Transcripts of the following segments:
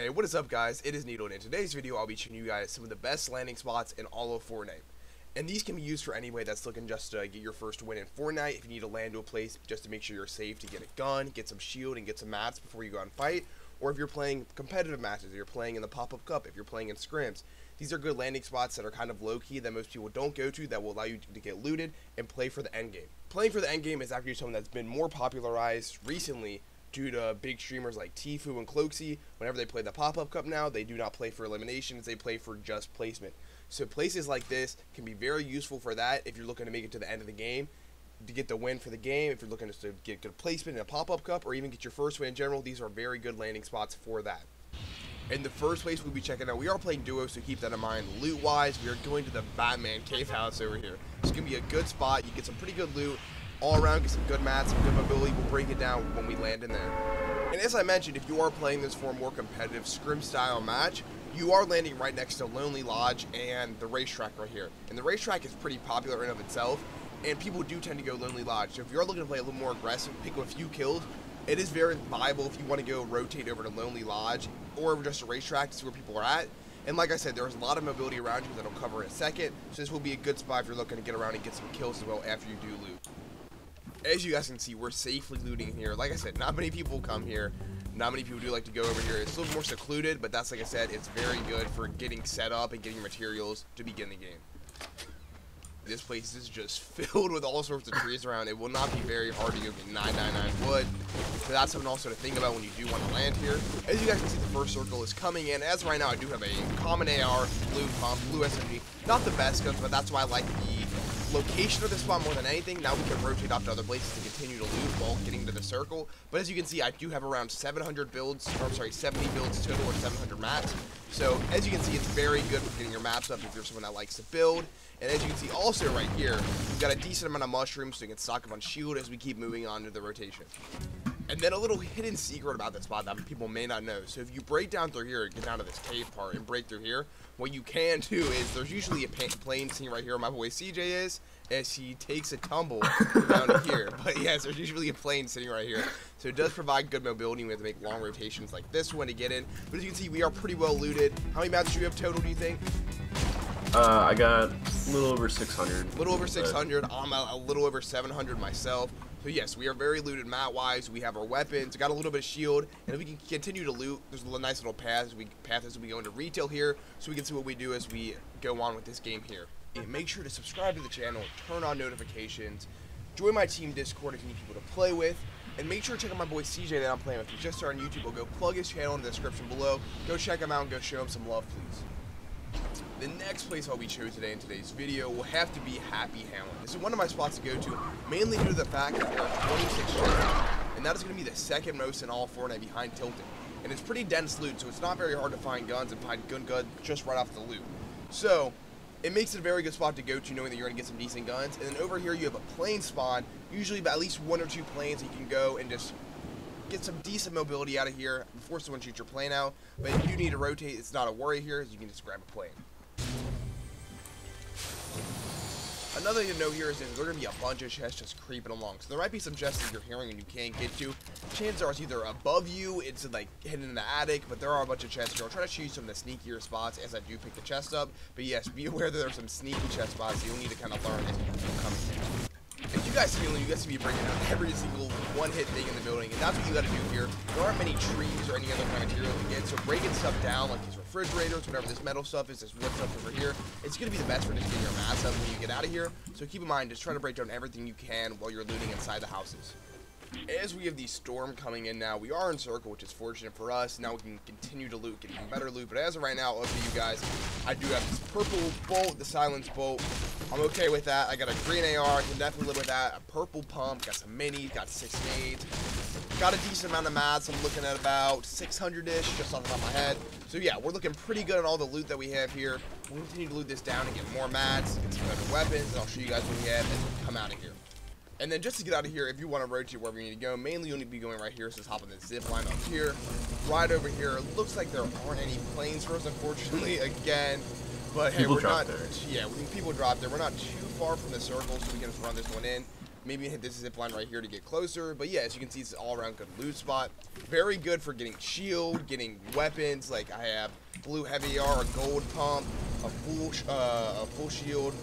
Hey, what is up guys? It is Needle, and in today's video I'll be showing you guys some of the best landing spots in all of Fortnite. And these can be used for anybody that's looking just to get your first win in Fortnite. If you need to land to a place just to make sure you're safe, to get a gun, get some shield, and get some mats before you go out and fight. Or if you're playing competitive matches, if you're playing in the pop-up cup, if you're playing in scrims. These are good landing spots that are kind of low-key that most people don't go to, that will allow you to get looted and play for the end game. Playing for the end game is actually something that's been more popularized recently due to big streamers like Tfue and Cloaksy. Whenever they play the pop-up cup now, they do not play for eliminations, they play for just placement. So places like this can be very useful for that if you're looking to make it to the end of the game, to get the win for the game. If you're looking to get good placement in a pop-up cup, or even get your first win in general, these are very good landing spots for that. In the first place we'll be checking out, we are playing duos, so keep that in mind. Loot wise, we are going to the Batman cave house over here. It's going to be a good spot. You get some pretty good loot all around, get some good mats, some good mobility. We'll break it down when we land in there. And as I mentioned, if you are playing this for a more competitive scrim style match, you are landing right next to Lonely Lodge and the racetrack right here. And the racetrack is pretty popular in of itself, and people do tend to go Lonely Lodge. So if you're looking to play a little more aggressive, pick up a few kills, it is very viable if you want to go rotate over to Lonely Lodge or just a racetrack to see where people are at. And like I said, there's a lot of mobility around you that I'll cover in a second, so this will be a good spot if you're looking to get around and get some kills as well after you do loot. As you guys can see, we're safely looting here. Like I said, not many people come here. Not many people do like to go over here. It's a little more secluded, but that's, like I said, it's very good for getting set up and getting materials to begin the game. This place is just filled with all sorts of trees around. It will not be very hard to go get 999 wood. So that's something also to think about when you do want to land here. As you guys can see, the first circle is coming in. As of right now, I do have a common AR, blue pump, blue SMG. Not the best guns, but that's why I like the location of this spot more than anything. Now we can rotate off to other places to continue to loot while getting to the circle. But as you can see, I do have around 700 builds, or I'm sorry, 70 builds total, or 700 mats. So as you can see, it's very good for getting your maps up if you're someone that likes to build. And as you can see also right here, we've got a decent amount of mushrooms, so you can stock up on shield as we keep moving on to the rotation. And then a little hidden secret about this spot that people may not know. So if you break down through here, get down to this cave part and break through here, what you can do is there's usually a plane sitting right here where my boy CJ is, as he takes a tumble down here. But yes, there's usually a plane sitting right here. So it does provide good mobility. We have to make long rotations like this one to get in. But as you can see, we are pretty well looted. How many mats do you have total, do you think? I got a little over 600. A little over 600. I'm a little over 700 myself. So yes, we are very looted mat-wise. We have our weapons, got a little bit of shield, and if we can continue to loot, there's a nice little path as we go into retail here, so we can see what we do as we go on with this game here. And make sure to subscribe to the channel, turn on notifications, join my team Discord if you need people to play with, and make sure to check out my boy CJ that I'm playing with. He's just started on YouTube. I'll go plug his channel in the description below. Go check him out and go show him some love, please. The next place I'll be showing today in today's video will have to be Happy Hamlet. This is one of my spots to go to, mainly due to the fact that there are 26 chests, and that is going to be the second most in all Fortnite behind Tilted. And it's pretty dense loot, so it's not very hard to find guns and find good guns just right off the loot. So it makes it a very good spot to go to, knowing that you're going to get some decent guns. And then over here you have a plane spawn, usually about at least 1 or 2 planes that you can go and just get some decent mobility out of here before someone shoots your plane out. But if you do need to rotate, it's not a worry here, as you can just grab a plane. Another thing to note here is that there are going to be a bunch of chests just creeping along. So there might be some chests that you're hearing and you can't get to. Chances are it's either above you, it's like hidden in the attic, but there are a bunch of chests here. I'll try to show you some of the sneakier spots as I do pick the chest up. But yes, be aware that there are some sneaky chest spots, so you'll need to kind of learn as you come in. If you guys feel you guys to be breaking out every single one-hit thing in the building, and that's what you got to do here. There aren't many trees or any other kind of material to get, so breaking stuff down, like these refrigerators, whatever this metal stuff is, this wood stuff over here, it's going to be the best for just getting your mats up when you get out of here. So keep in mind, just try to break down everything you can while you're looting inside the houses. As we have the storm coming in now, we are in circle, which is fortunate for us. Now we can continue to loot, get even better loot. But as of right now, I'll show you guys, I do have this purple bolt, the silence bolt. I'm okay with that. I got a green AR, I can definitely live with that. A purple pump, got some minis, got 6 nades. Got a decent amount of mats. I'm looking at about 600-ish, just off the top of my head. So yeah, we're looking pretty good on all the loot that we have here. We'll continue to loot this down and get more mats, get some better weapons, and I'll show you guys what we have as we come out of here. And then just to get out of here, if you want to rotate wherever you need to go, mainly you'll need to be going right here, so just hop on the zip line up here. Right over here, it looks like there aren't any planes for us, unfortunately, again. But hey, people we're not, there. yeah, people drop there. We're not too far from the circle, so we can just run this one in. maybe hit this zip line right here to get closer. But yeah, as you can see, it's an all-around good loot spot. Very good for getting shield, getting weapons. Like I have blue heavy AR, a gold pump, a full shield,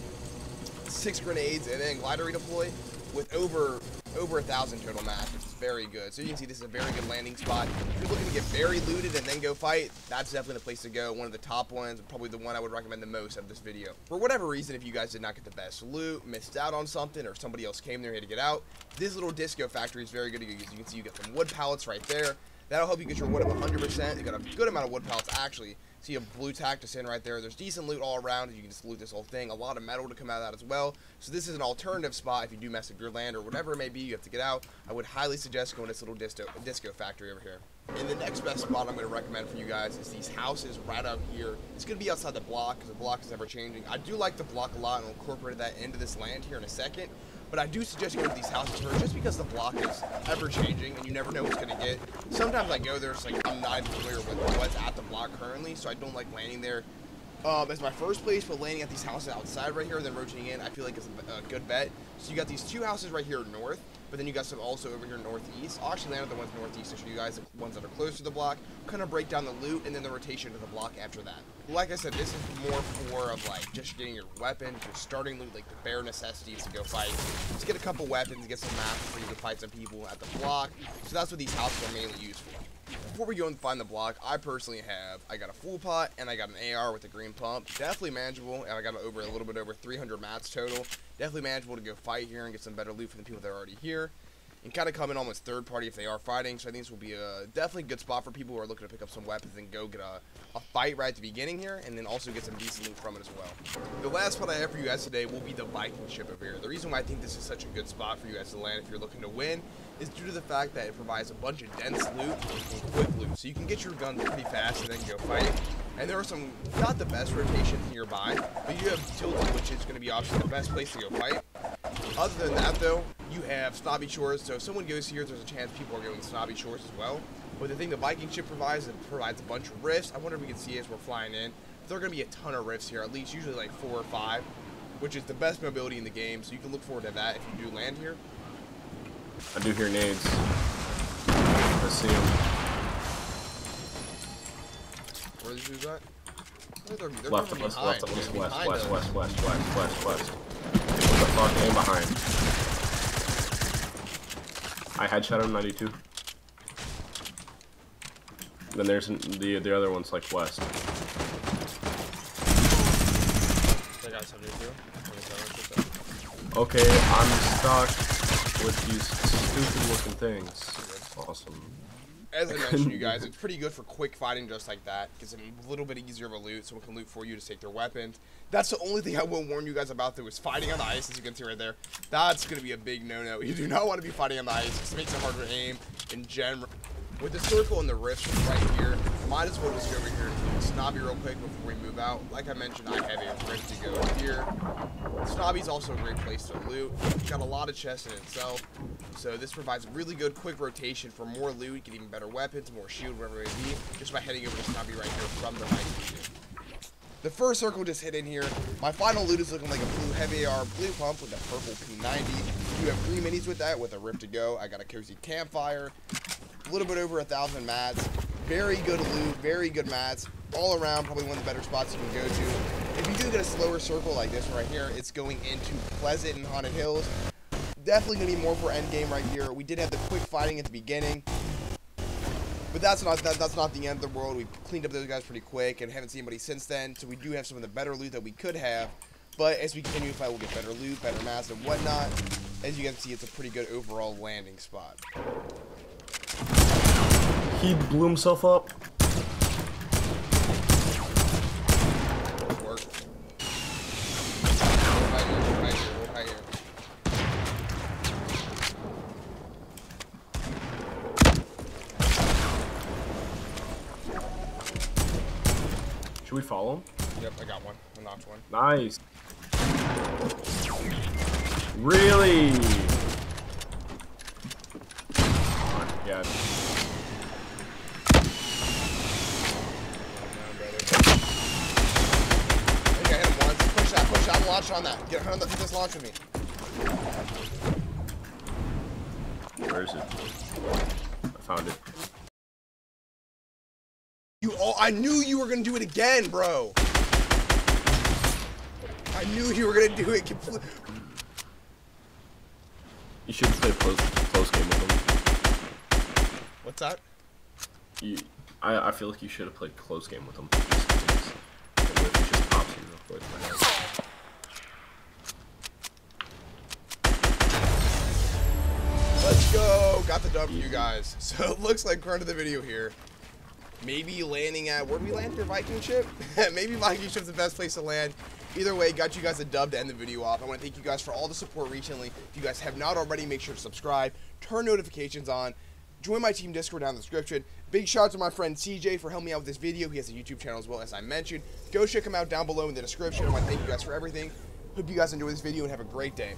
6 grenades, and then glider redeploy with over 1,000 total match, which is very good. So you can see this is a very good landing spot. If you're looking to get very looted and then go fight, that's definitely the place to go. One of the top ones, probably the one I would recommend the most of this video. For whatever reason, if you guys did not get the best loot, missed out on something, or somebody else came there and had to get out, this little disco factory is very good to use. You can see you get some wood pallets right there. That'll help you get your wood up 100%. You got a good amount of wood pallets actually. See a blue tack to send right there. There's decent loot all around. You can just loot this whole thing. A lot of metal to come out of that as well. So this is an alternative spot if you do mess up your land or whatever it may be. You have to get out. I would highly suggest going to this little disco factory over here. And the next best spot I'm going to recommend for you guys is these houses right out here. It's going to be outside the block because the block is ever changing. I do like the block a lot and I'll incorporate that into this land here in a second. But I do suggest going to these houses first just because the block is ever changing and you never know what's going to get. Sometimes I go there, it's like I'm not familiar with what's at the block currently, so I don't like landing there as my first place, but landing at these houses outside right here and then rotating in, I feel like it's a good bet. So you got these 2 houses right here north, but then you got some also over here northeast. I'll actually land at the ones northeast to show you guys the ones that are close to the block, kind of break down the loot, and then the rotation to the block after that. Like I said, this is more for of like just getting your weapons, your starting loot, like the bare necessities to go fight. Just get a couple weapons, get some maps so you can fight some people at the block. So that's what these houses are mainly used for. Before we go and find the block, I personally I got a full pot and I got an AR with a green pump. Definitely manageable, and I got a little bit over 300 mats total. Definitely manageable to go fight here and get some better loot from the people that are already here. And kind of come in almost third party if they are fighting. So I think this will be a definitely good spot for people who are looking to pick up some weapons and go get a fight right at the beginning here, and then also get some decent loot from it as well. The last spot I have for you guys today will be the Viking ship over here. The reason why I think this is such a good spot for you guys to land if you're looking to win is due to the fact that it provides a bunch of dense loot and quick loot. So you can get your guns pretty fast and then go fight. And there are some, not the best rotations nearby, but you have Tilted, which is going to be obviously the best place to go fight. Other than that though, you have Snobby Shores, so if someone goes here, there's a chance people are going to Snobby Shores as well. But the thing the Viking ship provides, it provides a bunch of rifts. I wonder if we can see as we're flying in. There are going to be a ton of rifts here, at least usually like 4 or 5, which is the best mobility in the game, so you can look forward to that if you do land here. I do hear nades. I see them. Where are these dudes at? They're Left, coming west, behind. west, They're west, behind west, us. west, west, west, west, west. What the fuck? Aim behind. I headshot him 92. Then there's the other one's like west. They got 72. Okay, I'm stuck with these stupid looking things. Awesome. As I mentioned, you guys, it's pretty good for quick fighting just like that. Gives them a little bit easier of a loot. Someone can loot for you to take their weapons. That's the only thing I will warn you guys about, though, is fighting on the ice, as you can see right there. That's going to be a big no-no. You do not want to be fighting on the ice. It just makes it harder to aim in general. With the circle and the rifts right here, might as well just go over here and Snobby real quick before we move out. Like I mentioned, I have a rift to go here. Snobby's also a great place to loot. It's got a lot of chests in itself, so this provides really good quick rotation for more loot, get even better weapons, more shield, whatever it may be, just by heading over to Snobby right here from the right. The first circle just hit in here. My final loot is looking like a blue heavy AR blue pump with a purple P90. You have 3 minis with that with a rift to go. I got a cozy campfire. A little bit over 1,000 mats. Very good loot, very good mats. All around, probably one of the better spots you can go to. If you do get a slower circle like this right here, it's going into Pleasant and Haunted Hills. Definitely going to be more for endgame right here. We did have the quick fighting at the beginning. But that's not the end of the world. We cleaned up those guys pretty quick and haven't seen anybody since then. So we do have some of the better loot that we could have. But as we continue to fight, we'll get better loot, better mats, and whatnot. As you can see, it's a pretty good overall landing spot. He blew himself up. Work. Right here. Should we follow him? Yep, I got one. I knocked one. Nice. Really? Yeah. I think I hit him once. Push that. Launch on that. Get on the, hit this launch with me. Where is it? I found it. I knew you were gonna do it again, bro. I knew you were gonna do it completely. You should play a close game with him. What's that? I feel like you should have played close game with him. Just in case. And if he just pops you real quick. Let's go. Got the dub for you guys. So it looks like we're into the video here. Maybe landing at, where did we land your Viking ship? Maybe Viking ship's the best place to land. Either way, got you guys a dub to end the video off. I want to thank you guys for all the support recently. If you guys have not already, make sure to subscribe, turn notifications on, join my team Discord down in the description. Big shout out to my friend CJ for helping me out with this video. He has a YouTube channel as well, as I mentioned. Go check him out down below in the description. I want to thank you guys for everything. Hope you guys enjoy this video and have a great day.